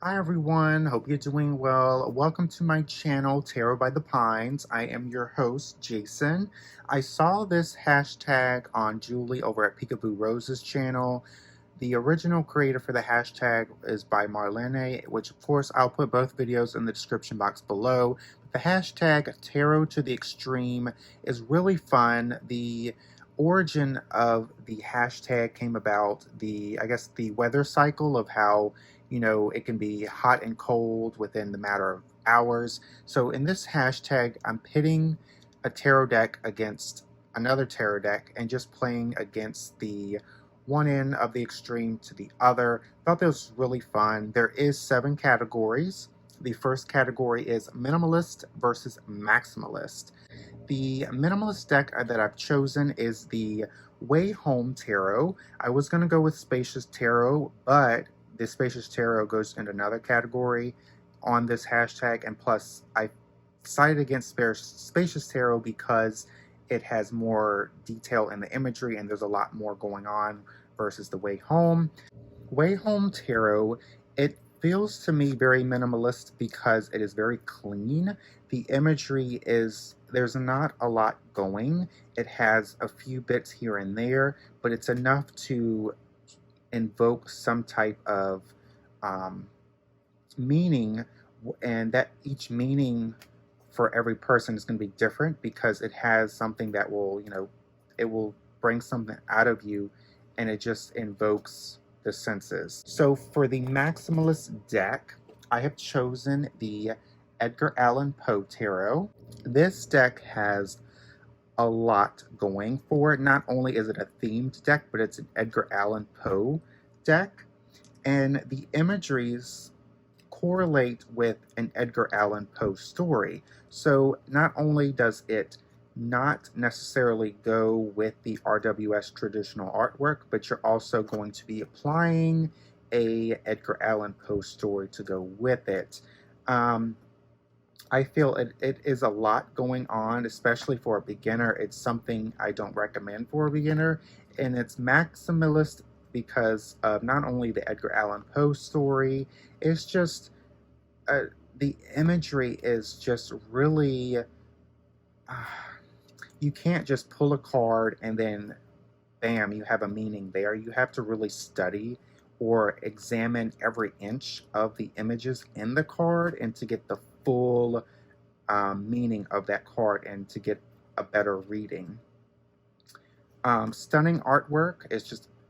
Hi everyone, hope you're doing well. Welcome to my channel, Tarot by the Pines. I am your host, Jason. I saw this hashtag on Julie over at Peekaboo Rose's channel. The original creator for the hashtag is by Marlene, which of course I'll put both videos in the description box below. The hashtag Tarot to the Extreme is really fun. The origin of the hashtag came about I guess the weather cycle of how it can be hot and cold within the matter of hours. So in this hashtag, I'm pitting a tarot deck against another tarot deck and just playing against the one end of the extreme to the other. Thought this was really fun. There is 7 categories. The first category is Minimalist versus Maximalist. The Minimalist deck that I've chosen is the Way Home Tarot. I was going to go with Spacious Tarot, but the Spacious Tarot goes into another category on this hashtag, and plus I decided against Spacious Tarot because it has more detail in the imagery and there's a lot more going on versus the Way Home. Way Home Tarot, it feels to me very minimalist because it is very clean. The imagery there's not a lot going. It has a few bits here and there, but it's enough to invoke some type of meaning, and that each meaning for every person is going to be different because it has something that will, it will bring something out of you, and it just invokes the senses. So for the Maximalist deck, I have chosen the Edgar Allan Poe Tarot. This deck has a lot going for it. Not only is it a themed deck, but it's an Edgar Allan Poe deck, and the imageries correlate with an Edgar Allan Poe story. So not only does it not necessarily go with the RWS traditional artwork, but you're also going to be applying a Edgar Allan Poe story to go with it. I feel it is a lot going on, especially for a beginner. It's something I don't recommend for a beginner, and it's maximalist because of not only the Edgar Allan Poe story, it's just the imagery is just really, you can't just pull a card and then bam, you have a meaning there. You have to really study or examine every inch of the images in the card and to get the full meaning of that card and to get a better reading. Stunning artwork.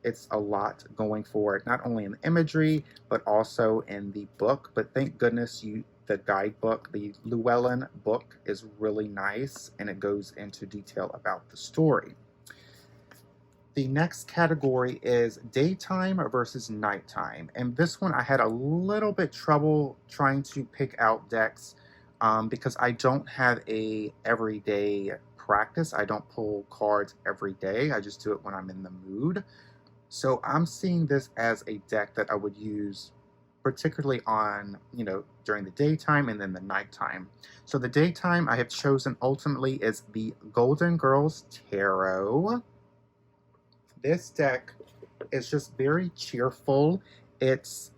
It's a lot going for it, not only in the imagery but also in the book. But thank goodness the guidebook, the Llewellyn book, is really nice and it goes into detail about the story. The next category is daytime versus nighttime, and this one I had a little bit trouble trying to pick out decks because I don't have a everyday practice. I don't pull cards every day. I just do it when I'm in the mood. So I'm seeing this as a deck that I would use particularly on, during the daytime and then the nighttime. So the daytime I have chosen ultimately is the Golden Girls Tarot. This deck is just very cheerful. It's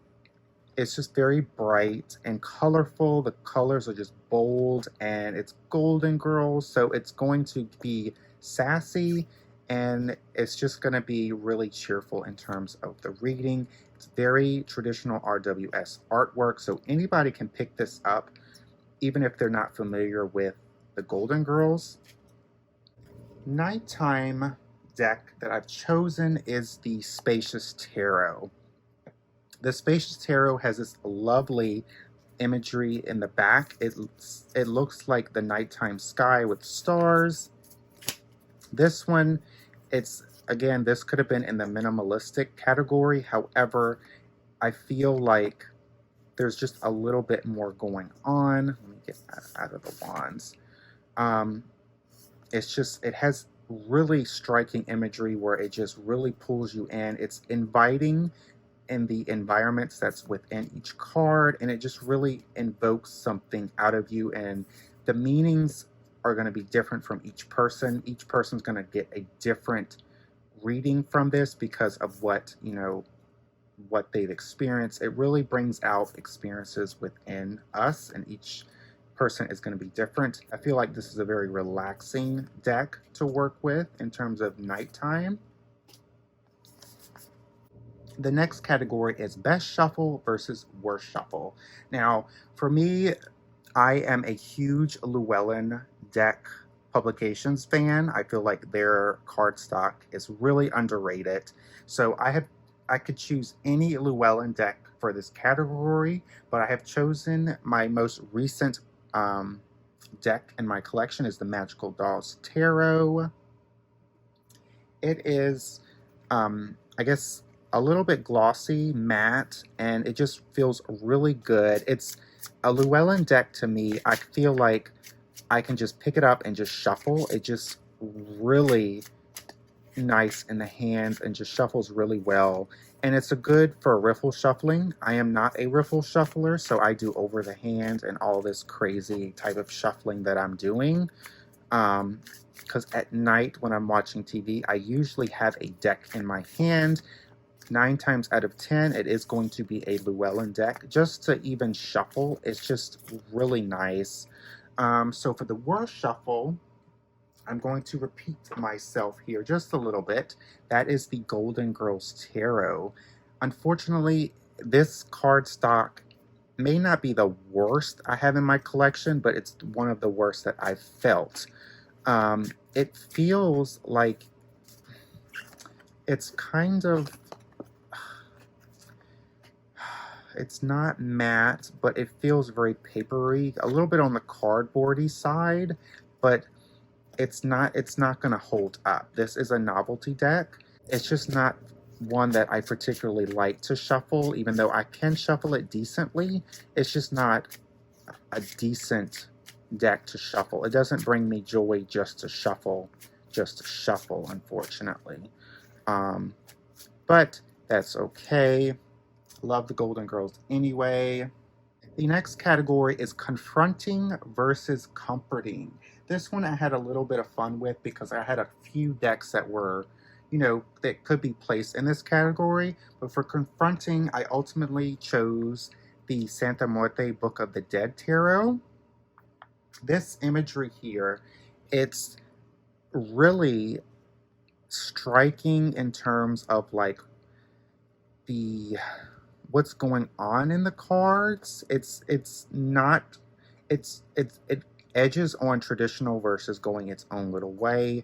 just very bright and colorful. The colors are just bold, and it's Golden Girls, so it's going to be sassy, and it's just going to be really cheerful in terms of the reading. It's very traditional RWS artwork, so anybody can pick this up, even if they're not familiar with the Golden Girls. Nighttime deck that I've chosen is the Spacious Tarot. The Spacious Tarot has this lovely imagery in the back. It looks like the nighttime sky with stars. This one, again, this could have been in the minimalistic category. However, I feel like there's just a little bit more going on. Let me get that out of the wands. It has really striking imagery where it just really pulls you in. It's inviting in the environments that's within each card, and it just really invokes something out of you, and the meanings are going to be different from each person. Each person's going to get a different reading from this because of what what they've experienced. It really brings out experiences within us, and each person is going to be different. I feel like this is a very relaxing deck to work with in terms of nighttime. The next category is best shuffle versus worst shuffle. Now, for me, I am a huge Llewellyn deck publications fan. I feel like their cardstock is really underrated. So I could choose any Llewellyn deck for this category, but I have chosen my most recent deck in my collection is the Magical Dolls Tarot. It is, I guess, a little bit glossy, matte, and it just feels really good. It's a Llewellyn deck to me. I feel like I can just pick it up and just shuffle. It just really nice in the hands and just shuffles really well. And it's a good for riffle shuffling. I am not a riffle shuffler, so I do over the hand and all this crazy type of shuffling that I'm doing. Because at night when I'm watching TV, I usually have a deck in my hand. 9 times out of 10, it is going to be a Llewellyn deck. Just to even shuffle, it's just really nice. So for the worst shuffle, I'm going to repeat myself here just a little bit. That is the Golden Girls Tarot. Unfortunately, this cardstock may not be the worst I have in my collection, but it's one of the worst that I've felt. It feels like it's kind of, it's not matte, but it feels very papery, a little bit on the cardboardy side, but it's not going to hold up. This is a novelty deck. It's just not one that I particularly like to shuffle, even though I can shuffle it decently. It's just not a decent deck to shuffle. It doesn't bring me joy just to shuffle, unfortunately. But that's okay. Love the Golden Girls anyway. The next category is confronting versus comforting. This one I had a little bit of fun with because I had a few decks that were, that could be placed in this category. But for confronting, I ultimately chose the Santa Muerte Book of the Dead Tarot. This imagery here, it's really striking in terms of like what's going on in the cards. It edges on traditional versus going its own little way.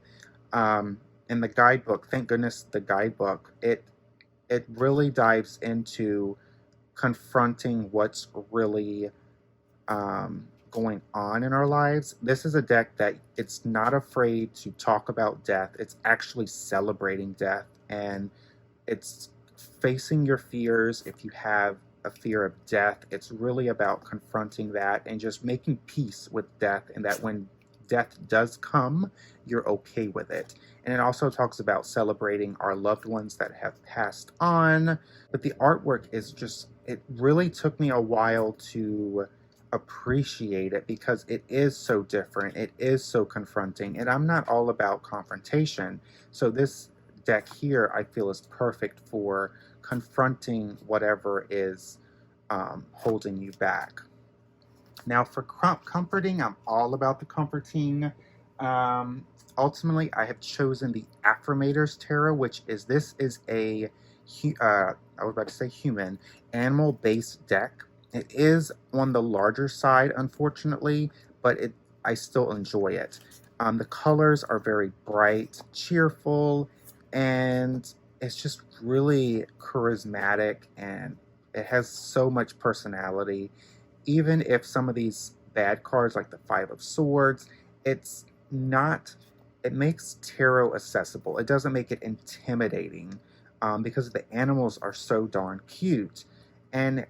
In the guidebook, thank goodness the guidebook, it really dives into confronting what's really going on in our lives. This is a deck that it's not afraid to talk about death. It's actually celebrating death, and it's facing your fears. If you have a fear of death, it's really about confronting that and just making peace with death, and that when death does come, you're okay with it. And it also talks about celebrating our loved ones that have passed on. But the artwork is just, it really took me a while to appreciate it because it is so different. It is so confronting, and I'm not all about confrontation. So this deck here I feel is perfect for confronting whatever is holding you back. Now for comforting, I'm all about the comforting. Ultimately, I have chosen the Affirmators Tarot, which is, this is a, I was about to say human, animal-based deck. It is on the larger side, unfortunately, but I still enjoy it. The colors are very bright, cheerful, and it's just really charismatic, and it has so much personality. Even if some of these bad cards, like the Five of Swords, it makes tarot accessible. It doesn't make it intimidating because the animals are so darn cute. And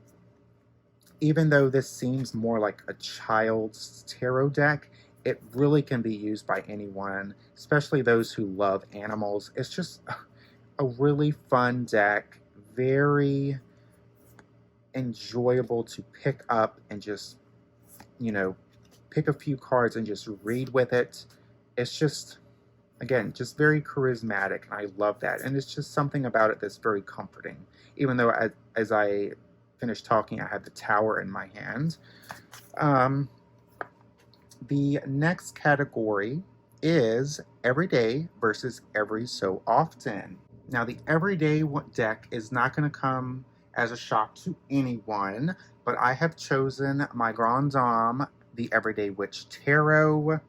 even though this seems more like a child's tarot deck, it really can be used by anyone, especially those who love animals. It's just a really fun deck, very enjoyable to pick up and just, pick a few cards and just read with it. It's just Again, just very charismatic, and I love that. And it's just something about it that's very comforting. Even though as I finished talking, I had the tower in my hand. Um, the next category is everyday versus every so often. Now, the everyday deck is not going to come as a shock to anyone, but I have chosen my Grand Dame, the Everyday Witch Tarot.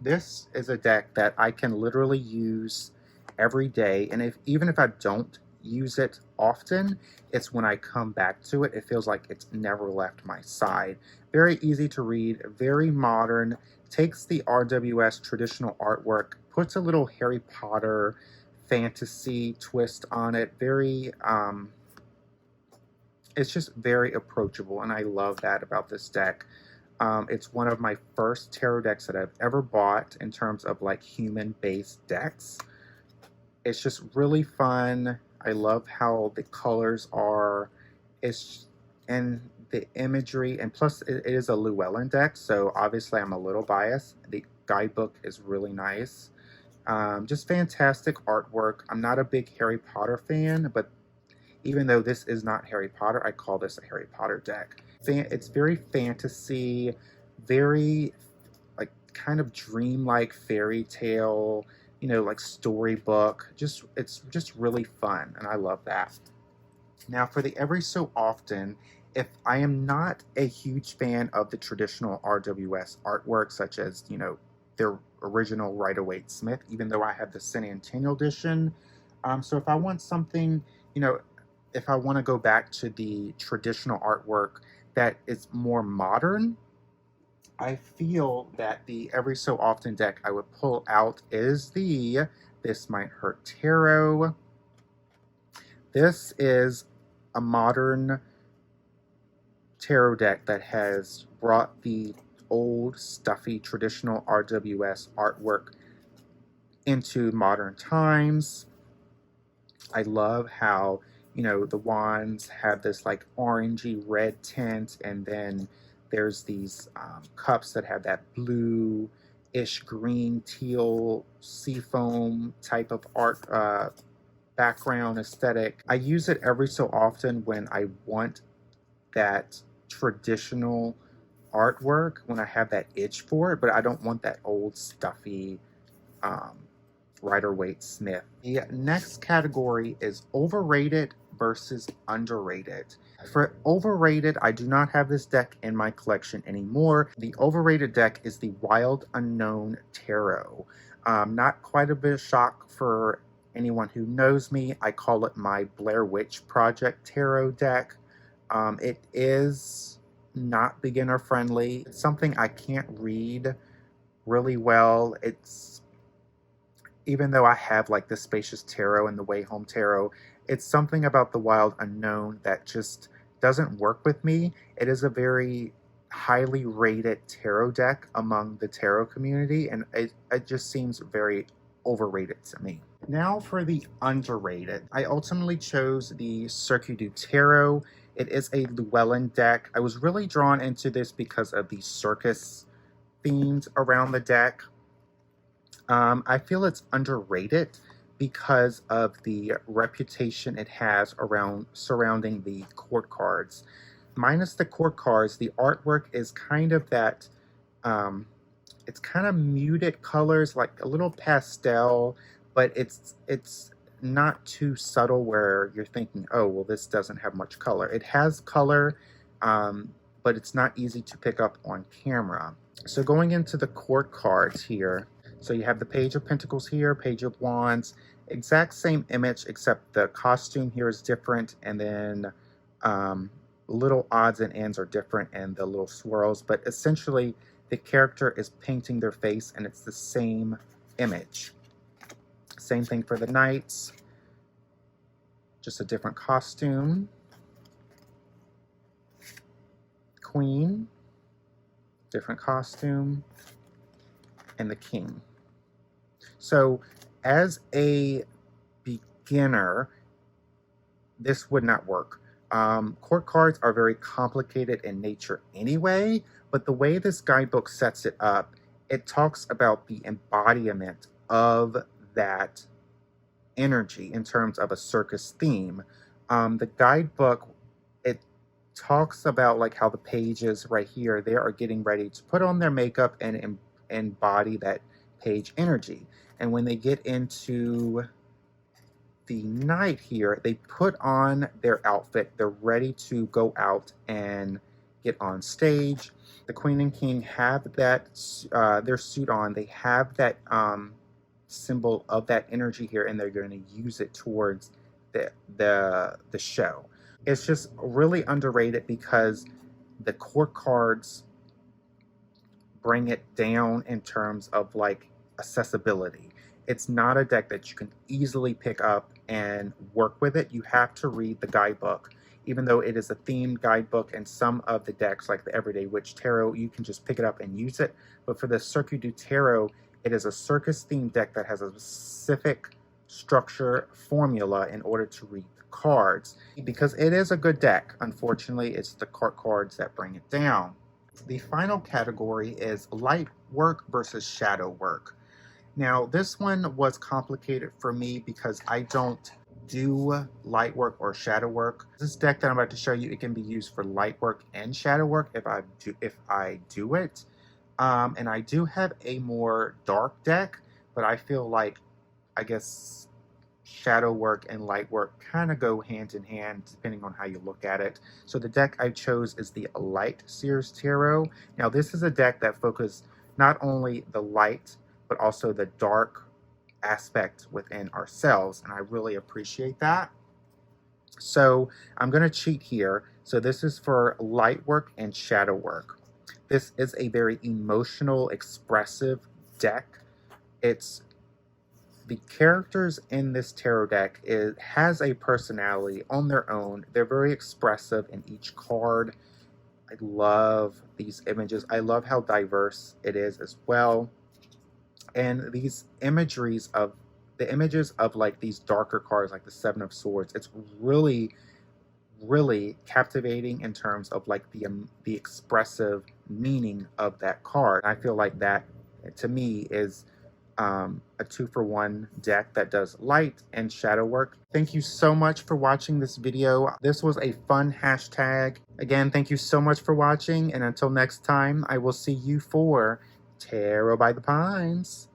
This is a deck that I can literally use every day, and even if I don't use it often, it's when I come back to it, it feels like it's never left my side. Very easy to read, very modern, takes the RWS traditional artwork, puts a little Harry Potter fantasy twist on it. It's just very approachable, and I love that about this deck. It's one of my first tarot decks that I've ever bought in terms of like human-based decks. It's just really fun. I love how the colors are. And the imagery, and plus it is a Llewellyn deck, so obviously I'm a little biased. The guidebook is really nice. Just fantastic artwork. I'm not a big Harry Potter fan, but even though this is not Harry Potter, I call this a Harry Potter deck. It's very fantasy, very like kind of dreamlike fairy tale, like storybook. It's just really fun, and I love that. Now, for the every so often, if I am not a huge fan of the traditional RWS artwork, such as, their original Rider-Waite-Smith, even though I have the Centennial Edition. So if I want something, if I want to go back to the traditional artwork that is more modern, I feel that the every so often deck I would pull out is the This Might Hurt Tarot. This is a modern tarot deck that has brought the old, stuffy, traditional RWS artwork into modern times. I love how, the wands have this like orangey red tint, and then there's these cups that have that blue-ish green, teal, seafoam type of art background aesthetic. I use it every so often when I want that traditional artwork, when I have that itch for it, but I don't want that old stuffy Rider-Waite-Smith. The next category is overrated versus underrated. For overrated, I do not have this deck in my collection anymore. The overrated deck is the Wild Unknown Tarot. Not quite a bit of shock for anyone who knows me. I call it my Blair Witch Project Tarot deck. It is not beginner friendly. It's something I can't read really well. Even though I have like the Spacious Tarot and the Way Home Tarot, it's something about the Wild Unknown that just doesn't work with me. It is a very highly rated tarot deck among the tarot community, and it just seems very overrated to me. Now for the underrated. I ultimately chose the Circuit du Tarot. It is a Llewellyn deck. I was really drawn into this because of the circus themes around the deck. I feel it's underrated because of the reputation it has surrounding the court cards. Minus the court cards, the artwork is kind of that, it's kind of muted colors, like a little pastel, but it's not too subtle where you're thinking, oh, well, this doesn't have much color. It has color, but it's not easy to pick up on camera. So going into the court cards here, so you have the Page of Pentacles here, Page of Wands, exact same image, except the costume here is different, and then little odds and ends are different, and the little swirls, but essentially the character is painting their face, and it's the same image. Same thing for the Knights, just a different costume. Queen, different costume, and the King. So as a beginner, this would not work. Court cards are very complicated in nature anyway, but the way this guidebook sets it up, it talks about the embodiment of that energy in terms of a circus theme. The guidebook, it talks about like how the pages right here, they are getting ready to put on their makeup and embody that page energy. And when they get into the night here, they put on their outfit. They're ready to go out and get on stage. The queen and king have that their suit on. They have that symbol of that energy here, and they're going to use it towards the show. It's just really underrated because the court cards bring it down in terms of like accessibility. It's not a deck that you can easily pick up and work with it. You have to read the guidebook. Even though it is a themed guidebook, and some of the decks, like the Everyday Witch Tarot, you can just pick it up and use it. But for the Circuit du Tarot, it is a circus themed deck that has a specific structure formula in order to read the cards. Because it is a good deck, unfortunately, it's the court cards that bring it down. The final category is light work versus shadow work. Now, this one was complicated for me because I don't do light work or shadow work. This deck that I'm about to show you, it can be used for light work and shadow work if I do it. And I do have a more dark deck, but I feel like, I guess, shadow work and light work kind of go hand in hand depending on how you look at it. So the deck I chose is the Light Seers Tarot. Now, this is a deck that focuses not only the light but also the dark aspect within ourselves, and I really appreciate that. So I'm going to cheat here. So this is for light work and shadow work. This is a very emotional, expressive deck. It's the characters in this tarot deck has a personality on their own. They're very expressive in each card. I love these images. I love how diverse it is as well. And these images of like these darker cards, like the Seven of Swords, it's really, really captivating in terms of like the expressive meaning of that card. I feel like that, to me, is a 2-for-1 deck that does light and shadow work. Thank you so much for watching this video. This was a fun hashtag. Again, thank you so much for watching, and until next time, I will see you for Tarot by the Pines.